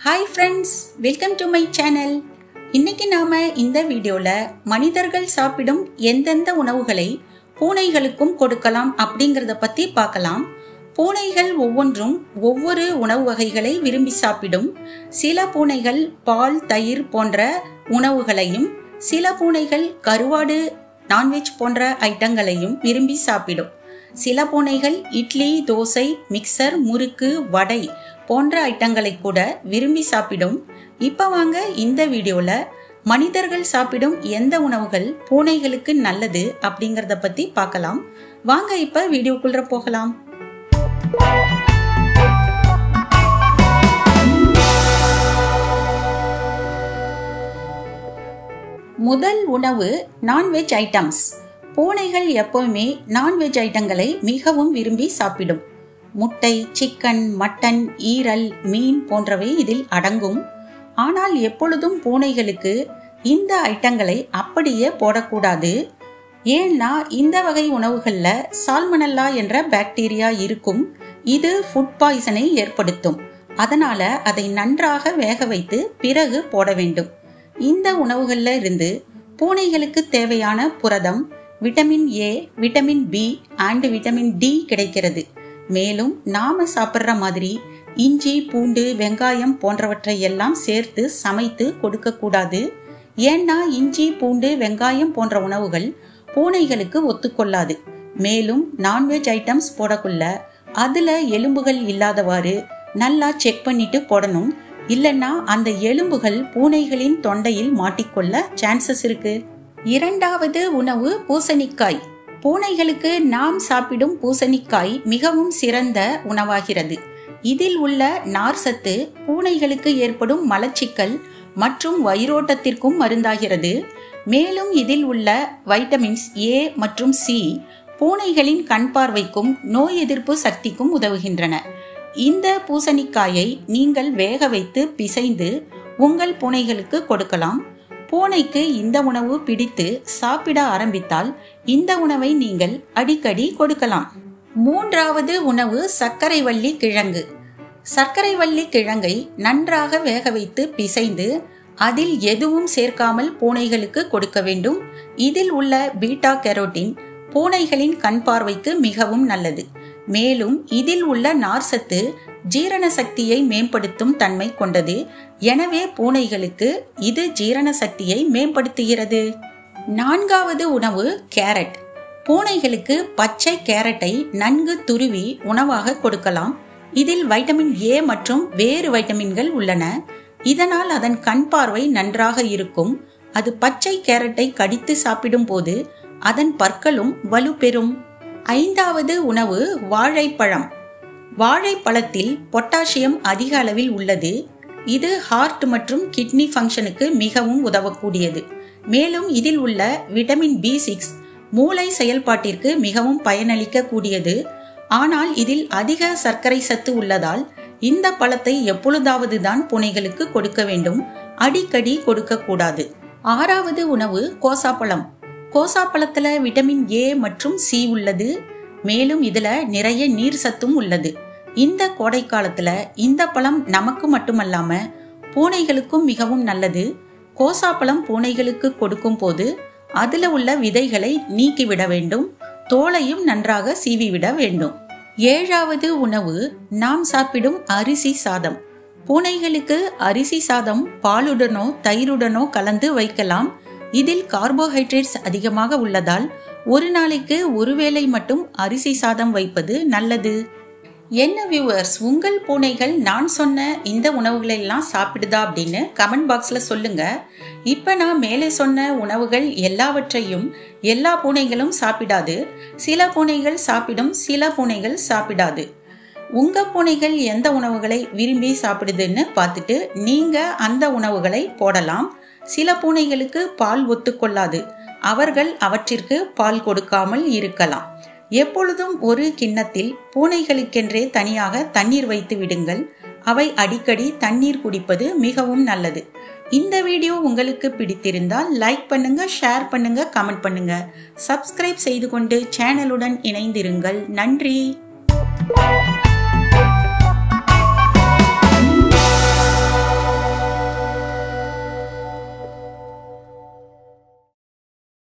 Hi friends, welcome to my channel. இன்னைக்கு நாம இந்த வீடியோல மனிதர்கள் சாப்பிடும் எந்தெந்த உணவுகளை பூனைகளுக்கும் கொடுக்கலாம் அப்படிங்கறத பத்தி பார்க்கலாம். பூனைகள் ஒவ்வொன்றும் ஒவ்வொரு உணவு வகைகளை விரும்பி சாப்பிடும். சில பூனைகள் பால், தயிர் போன்ற உணவுகளையும், சில பூனைகள் கருவாடு, நான்வெஜ் போன்ற ஐட்டங்களையும் விரும்பி சாப்பிடும். சில பூனைகள் இட்லி, தோசை, மிக்சர், முறுக்கு, வடை போன்ற ஐட்டங்களை கூட விரும்பி சாப்பிடும். இப்ப வாங்க இந்த வீடியோல மனிதர்கள் சாப்பிடும் எந்த உணவுகள் பூனைகளுக்கு நல்லது அப்படிங்கறத பத்தி பார்க்கலாம். வாங்க இப்ப வீடியோக்குள்ள போகலாம். முதல் உணவு நான்வெஜ் ஐட்டம்ஸ். பூனைகள் எப்பவுமே நான்வெஜ் ஐட்டங்களை மிகவும் விரும்பி சாப்பிடும். முட்டை, சிக்கன், மட்டன், ஈரல், மீன் போன்றவை இதில் அடங்கும். ஆனால் எப்பொழுதும் பூனைகளுக்கு இந்த ஐட்டங்களை அப்படியே போடக்கூடாது. ஏன்னா இந்த வகை உணவுகள்ல சால்மனல்லா என்ற பாக்டீரியா இருக்கும். இது ஃபுட் பாய்சனை ஏற்படுத்தும். அதனால அதை நன்றாக வேக வைத்து பிறகு போட வேண்டும். இந்த உணவுகள்ல இருந்து பூனைகளுக்கு தேவையான புரதம், vitamin A, vitamin B and vitamin D கிடைக்கிறது. மேலும் நாம சாப்பிட்ற மாதிரி இஞ்சி, பூண்டு, வெங்காயம் போன்றவற்றை எல்லாம் சேர்த்து சமைத்து கொடுக்க கூடாது. ஏன்னா இஞ்சி, பூண்டு, வெங்காயம் போன்ற உணவுகள் பூனைகளுக்கு ஒத்துக்கொள்ளாது. மேலும் நான்வெஜ் ஐட்டம்ஸ் போடக்குள்ள அதுல எலும்புகள் இல்லாதவாறு நல்லா செக் பண்ணிட்டு போடணும். இல்லைன்னா அந்த எலும்புகள் பூனைகளின் தொண்டையில் மாட்டிக்கொள்ள சான்சஸ் இருக்கு. இரண்டாவது உணவு பூசணிக்காய். பூனைகளுக்கு நாம் சாப்பிடும் பூசணிக்காய் மிகவும் சிறந்த உணவாகிறது. இதில் உள்ள நார் சத்து பூனைகளுக்கு ஏற்படும் மலச்சிக்கல் மற்றும் வயிறோட்டத்திற்கும் மருந்தாகிறது. மேலும் இதில் உள்ள வைட்டமின்ஸ் ஏ மற்றும் சி பூனைகளின் கண் பார்வைக்கும் நோய் எதிர்ப்பு சக்திக்கும் உதவுகின்றன. இந்த பூசணிக்காயை நீங்கள் வேக வைத்து பிசைந்து உங்கள் பூனைகளுக்கு கொடுக்கலாம். பூனைக்கு இந்த உணவு பிடித்து சாப்பிட ஆரம்பித்தால் இந்த உணவை நீங்கள் அடிக்கடி கொடுக்கலாம். மூன்றாவது உணவு சர்க்கரைவள்ளி கிழங்கு. சர்க்கரைவள்ளி கிழங்கை நன்றாக வேக வைத்து பிசைந்து அதில் எதுவும் சேர்க்காமல் பூனைகளுக்கு கொடுக்க வேண்டும். இதில் உள்ள பீட்டா கேரோட்டின் பூனைகளின் கண் பார்வைக்கு மிகவும் நல்லது. மேலும் இதில் உள்ள நார்சத்து ஜீரண சக்தியை மேம்படுத்தும் தன்மை கொண்டது. எனவே பூனைகளுக்கு இது ஜீரண சக்தியை மேம்படுத்துகிறது. நான்காவது உணவு கேரட். பூனைகளுக்கு பச்சை கேரட்டை நன்கு துருவி உணவாக கொடுக்கலாம். இதில் வைட்டமின் ஏ மற்றும் வேறு வைட்டமின்கள் உள்ளன. இதனால் அதன் கண் பார்வை நன்றாக இருக்கும். அது பச்சை கேரட்டை கடித்து சாப்பிடும் போது அதன் பற்களும் வலுப்பெறும். ஐந்தாவது உணவு வாழைப்பழம். வாழைப்பழத்தில் பொட்டாசியம் அதிக அளவில் உள்ளது. இது ஹார்ட் மற்றும் கிட்னி ஃபங்க்ஷனுக்கு மிகவும் உதவக்கூடியது. மேலும் இதில் உள்ள விட்டமின் B6 மூளை செயல்பாட்டிற்கு மிகவும் பயனளிக்க கூடியது. ஆனால் இதில் அதிக சர்க்கரை சத்து உள்ளதால் இந்த பழத்தை எப்பொழுதாவது தான் பூனைகளுக்கு கொடுக்க வேண்டும். அடிக்கடி கொடுக்க கூடாது. ஆறாவது உணவு கோசாப்பழம். கோசாப்பழத்துல விட்டமின் ஏ மற்றும் சி உள்ளது. மேலும் இதுல நிறைய நீர் சத்தும் உள்ளது. இந்த கோடை காலத்துல இந்த பழம் நமக்கு மட்டுமல்லாம பூனைகளுக்கும் மிகவும் நல்லது. கோசாப்பழம் பூனைகளுக்கு கொடுக்கும் போது அதுல உள்ள விதைகளை நீக்கிவிட வேண்டும். தோலையும் நன்றாக சீவிவிட வேண்டும். ஏழாவது உணவு நாம் சாப்பிடும் அரிசி சாதம். பூனைகளுக்கு அரிசி சாதம் பாலுடனோ தயிருடனோ கலந்து வைக்கலாம். இதில் கார்போஹைட்ரேட்ஸ் அதிகமாக உள்ளதால் ஒரு நாளைக்கு ஒருவேளை மட்டும் அரிசி சாதம் வைப்பது நல்லது. என்ன வியூவர்ஸ், உங்கள் பூனைகள் நான் சொன்ன இந்த உணவுகளை எல்லாம் சாப்பிடுதா அப்படின்னு கமெண்ட் பாக்ஸ்ல சொல்லுங்க. இப்ப நான் மேலே சொன்ன உணவுகள் எல்லாவற்றையும் எல்லா பூனைகளும் சாப்பிடாது. சில பூனைகள் சாப்பிடும், சில பூனைகள் சாப்பிடாது. உங்க பூனைகள் எந்த உணவுகளை விரும்பி சாப்பிடுதுன்னு பார்த்துட்டு நீங்க அந்த உணவுகளை போடலாம். சில பூனைகளுக்கு பால் ஒத்துக்கொள்ளாது. அவர்கள் அவற்றிற்கு பால் கொடுக்காமல் இருக்கலாம். எப்பொழுதும் ஒரு கிண்ணத்தில் பூனைகளுக்கென்றே தனியாக தண்ணீர் வைத்து விடுங்கள். அவை அடிக்கடி தண்ணீர் குடிப்பது மிகவும் நல்லது. இந்த வீடியோ உங்களுக்கு பிடித்திருந்தால் லைக் பண்ணுங்க, ஷேர் பண்ணுங்க, கமெண்ட் பண்ணுங்க. சப்ஸ்கிரைப் செய்து கொண்டு சேனலுடன் இணைந்திருங்கள். நன்றி.